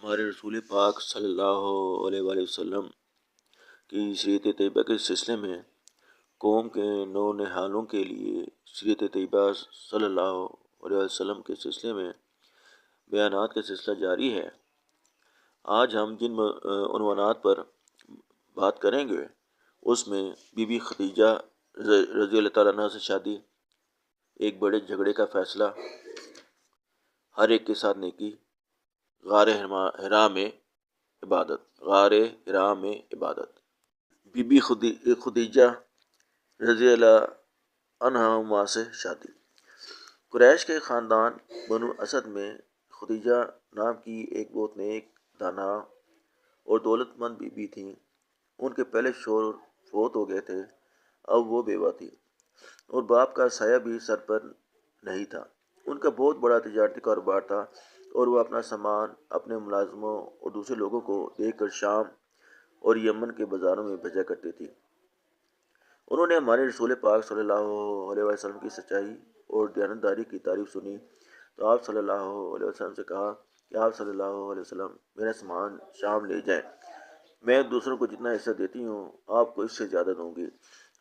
ہمارے رسول پاک صلی اللہ علیہ وآلہ وسلم کی سیرت طیبہ کے سلسلے میں قوم کے نونہالوں کے لیے سیرت طیبہ صلی اللہ علیہ وسلم کے سلسلے میں بیانات کا سلسلہ جاری ہے۔ آج ہم جن عنوانات پر بات کریں گے اس میں بی بی خدیجہ رضی اللہ تعالیٰ عنہ سے شادی، ایک بڑے جھگڑے کا فیصلہ، ہر ایک کے ساتھ نیکی، غار حرا میں عبادت، بی بی خدیجہ رضی اللہ عنہا سے شادی۔ قریش کے خاندان بنو اسد میں خدیجہ نام کی ایک بہت نیک، دانا اور دولت مند بی بی تھیں۔ ان کے پہلے شوہر فوت ہو گئے تھے، اب وہ بیوہ تھی اور باپ کا سایہ بھی سر پر نہیں تھا۔ ان کا بہت بڑا تجارتی کاروبار تھا اور وہ اپنا سامان اپنے ملازموں اور دوسرے لوگوں کو دے کر شام اور یمن کے بازاروں میں بھیجا کرتی تھی۔ انہوں نے ہمارے رسول پاک صلی اللہ علیہ وسلم کی سچائی اور دیانتداری کی تعریف سنی تو آپ صلی اللہ علیہ وسلم سے کہا کہ آپ صلی اللہ علیہ وسلم میرا سامان شام لے جائیں، میں دوسروں کو جتنا حصہ دیتی ہوں آپ کو اس سے زیادہ دوں گی۔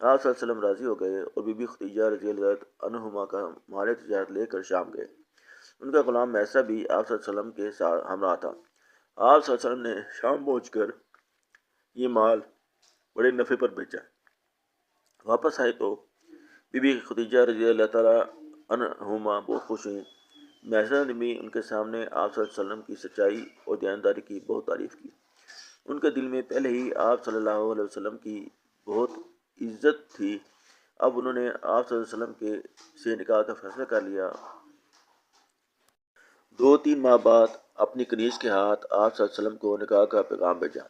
آپ صلی اللہ علیہ وسلم راضی ہو گئے اور بی بی خدیجہ رضی اللہ عنہما کا مال تجارت لے کر شام گئے۔ ان کا غلام میسرہ بھی آپ صلی اللہ علیہ وسلم کے ساتھ ہمراہ تھا۔ آپ صلی اللہ علیہ وسلم نے شام پہنچ کر یہ مال بڑے نفع پر بیچا۔ واپس آئے تو بی بی خدیجہ رضی اللہ تعالیٰ عنہما بہت خوش ہوئیں۔ میسرہ نے بھی ان کے سامنے آپ صلی اللہ علیہ وسلم کی سچائی اور دیانتداری کی بہت تعریف کی۔ ان کے دل میں پہلے ہی آپ صلی اللہ علیہ وسلم کی بہت عزت تھی، اب انہوں نے آپ صلی اللہ علیہ وسلم سے نکاح کا فیصلہ کر لیا۔ 2-3 ماہ بعد اپنی کنیز کے ہاتھ آپ صلی اللہ علیہ وسلم کو نکاح کا پیغام بھیجا۔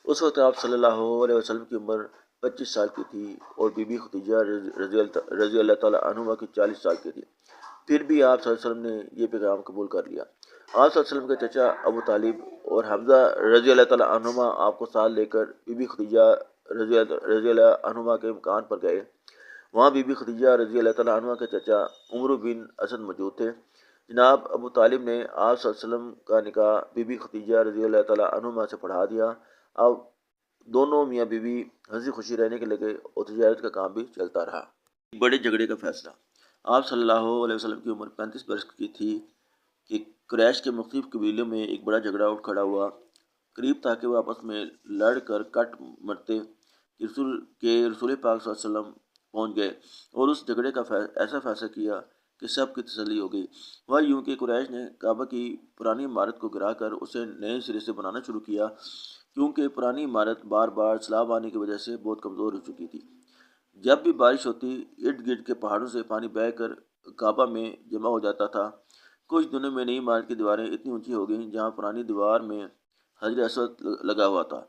اس وقت آپ صلی اللہ علیہ وسلم کی عمر 25 سال کی تھی اور بی بی خدیجہ رضی اللہ تعالیٰ عنہا کی 40 سال کی تھی۔ پھر بھی آپ صلی اللہ علیہ وسلم نے یہ پیغام قبول کر لیا۔ آپ صلی اللہ علیہ وسلم کے چچا ابو طالب اور حمزہ رضی اللہ تعالیٰ عنہما آپ کو ساتھ لے کر بی بی خدیجہ رضی اللہ عنہما کے مکان پر گئے۔ وہاں بی بی خدیجہ رضی اللہ تعالیٰ عنہما کے چچا عمرو بن اسد موجود تھے۔ جناب ابو طالب نے آپ صلی اللہ علیہ وسلم کا نکاح بی بی خدیجہ رضی اللہ تعالیٰ عنہما سے پڑھا دیا۔ اب دونوں میاں بیوی ہنسی خوشی رہنے کے لگے اور تجارت کا کام بھی چلتا رہا۔ بڑے جھگڑے کا فیصلہ۔ آپ صلی اللہ علیہ وسلم کی عمر 35 برس کی تھی کہ قریش کے مختلف قبیلوں میں ایک بڑا جھگڑا اٹھ کھڑا ہوا۔ قریب تھا کہ وہ آپس میں لڑ کر کٹ مرتے کہ رسول پاک صلی اللہ علیہ وسلم پہنچ گئے اور اس جھگڑے کا ایسا فیصلہ کیا کہ سب کی تسلی ہو گئی۔ وہ یوں کہ قریش نے کعبہ کی پرانی عمارت کو گرا کر اسے نئے سرے سے بنانا شروع کیا، کیونکہ پرانی عمارت بار بار سیلاب آنے کی وجہ سے بہت کمزور ہو چکی تھی۔ جب بھی بارش ہوتی ارد گرد کے پہاڑوں سے پانی بہہ کر کعبہ میں جمع ہو جاتا تھا۔ کچھ دنوں میں نئی عمارت کی دیواریں اتنی اونچی ہو گئیں جہاں پرانی دیوار میں حجر اسود لگا ہوا تھا۔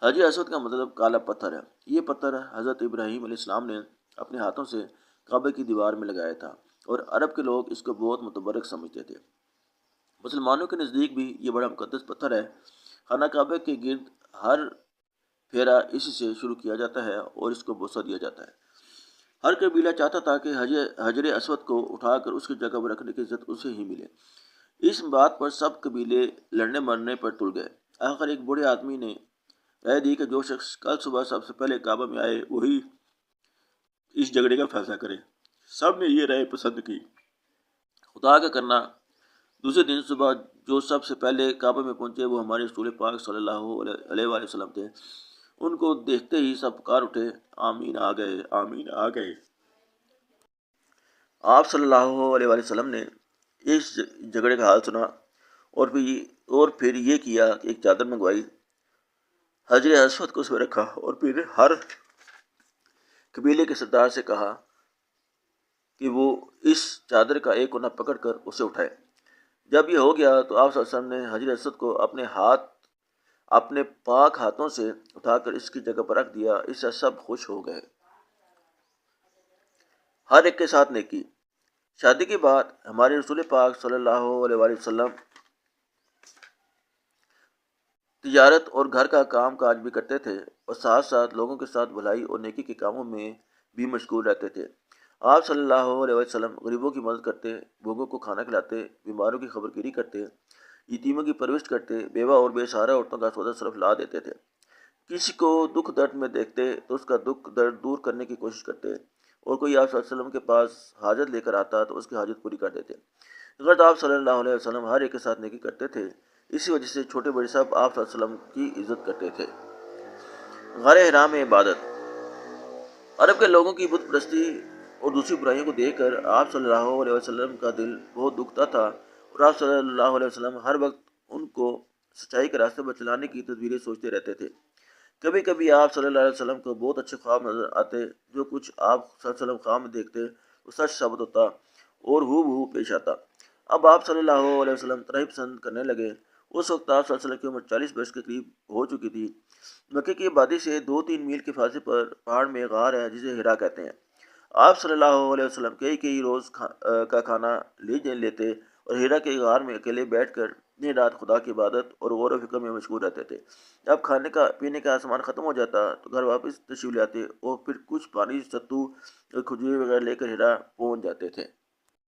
حجر اسود کا مطلب کالا پتھر ہے۔ یہ پتھر حضرت ابراہیم علیہ السلام نے اپنے ہاتھوں سے کعبہ کی دیوار میں لگایا تھا اور عرب کے لوگ اس کو بہت متبرک سمجھتے تھے۔ مسلمانوں کے نزدیک بھی یہ بڑا مقدس پتھر ہے۔ خانہ کعبہ کے گرد ہر پھیرا اسی سے شروع کیا جاتا ہے اور اس کو بوسہ دیا جاتا ہے۔ ہر قبیلہ چاہتا تھا کہ حجر اسود کو اٹھا کر اس کی جگہ پر رکھنے کی عزت اسے ہی ملے۔ اس بات پر سب قبیلے لڑنے مرنے پر تل گئے۔ آخر ایک بوڑھے آدمی نے رائے دی کہ جو شخص کل صبح سب سے پہلے کعبہ میں آئے وہی اس جھگڑے کا فیصلہ کرے۔ سب نے یہ رائے پسند کی۔ خدا کا کرنا دوسرے دن صبح جو سب سے پہلے کعبہ میں پہنچے وہ ہمارے رسول پاک صلی اللہ علیہ وآلہ وسلم تھے۔ ان کو دیکھتے ہی سب پکار اٹھے، آمین آ گئے، آمین آ گئے۔ آپ صلی اللہ علیہ وآلہ وسلم نے اس جھگڑے کا حال سنا اور پھر یہ کیا کہ ایک چادر منگوائی، حجر اسود کو اس میں رکھا اور پھر ہر قبیلے کے سردار سے کہا کہ وہ اس چادر کا ایک کونا پکڑ کر اسے اٹھائے۔ جب یہ ہو گیا تو آپ صلی اللہ علیہ وسلم نے حجر اسود کو اپنے پاک ہاتھوں سے اٹھا کر اس کی جگہ پر رکھ دیا۔ اس سے سب خوش ہو گئے۔ ہر ایک کے ساتھ نیکی۔ شادی کے بعد ہمارے رسول پاک صلی اللہ علیہ وآلہ وسلم تجارت اور گھر کا کام کاج بھی کرتے تھے اور ساتھ ساتھ لوگوں کے ساتھ بھلائی اور نیکی کے کاموں میں بھی مشغول رہتے تھے۔ آپ صلی اللہ علیہ وسلم غریبوں کی مدد کرتے، بھوکوں کو کھانا کھلاتے، بیماروں کی خبر گیری کرتے، یتیموں کی پرورش کرتے، بیوہ اور بے سہارا عورتوں کا سودا صرف لا دیتے تھے۔ کسی کو دکھ درد میں دیکھتے تو اس کا دکھ درد دور کرنے کی کوشش کرتے، اور کوئی آپ صلی اللہ علیہ وسلم کے پاس حاجت لے کر آتا تو اس کی حاجت پوری کر دیتے۔ غرض آپ صلی اللہ علیہ وسلم ہر ایک کے ساتھ نیکی کرتے تھے، اسی وجہ سے چھوٹے بڑے سب آپ صلی اللہ علیہ وسلم کی عزت کرتے تھے۔ غار حرا میں عبادت۔ عرب کے لوگوں کی بت پرستی اور دوسری برائیوں کو دیکھ کر آپ صلی اللہ علیہ وسلم کا دل بہت دکھتا تھا، اور آپ صلی اللہ علیہ وسلم ہر وقت ان کو سچائی کے راستے پر چلانے کی تدبیریں سوچتے رہتے تھے۔ کبھی کبھی آپ صلی اللہ علیہ وسلم کو بہت اچھے خواب نظر آتے، جو کچھ آپ صلی اللہ علیہ وسلم خواب میں دیکھتے وہ سچ ثابت ہوتا اور ہو بہو پیش آتا۔ اب آپ صلی اللہ علیہ وسلم تنہائی پسند کرنے لگے۔ اس وقت آپ صلی اللہ علیہ وسلم کی عمر 40 برس کے قریب ہو چکی تھی۔ مکے کی آبادی سے 2-3 میل کے فاصلے پر پہاڑ میں غار ہے جسے حرا کہتے ہیں۔ آپ صلی اللہ علیہ وسلم کئی روز کا کھانا لیتے اور حرا کے غار میں اکیلے بیٹھ کر دن رات خدا کی عبادت اور غور و فکر میں مشغول رہتے تھے۔ جب کھانے کا پینے کا سامان ختم ہو جاتا تو گھر واپس تشریف لے آتے اور پھر کچھ پانی، ستو اور کھجوریں وغیرہ لے کر حرا پہنچ جاتے تھے۔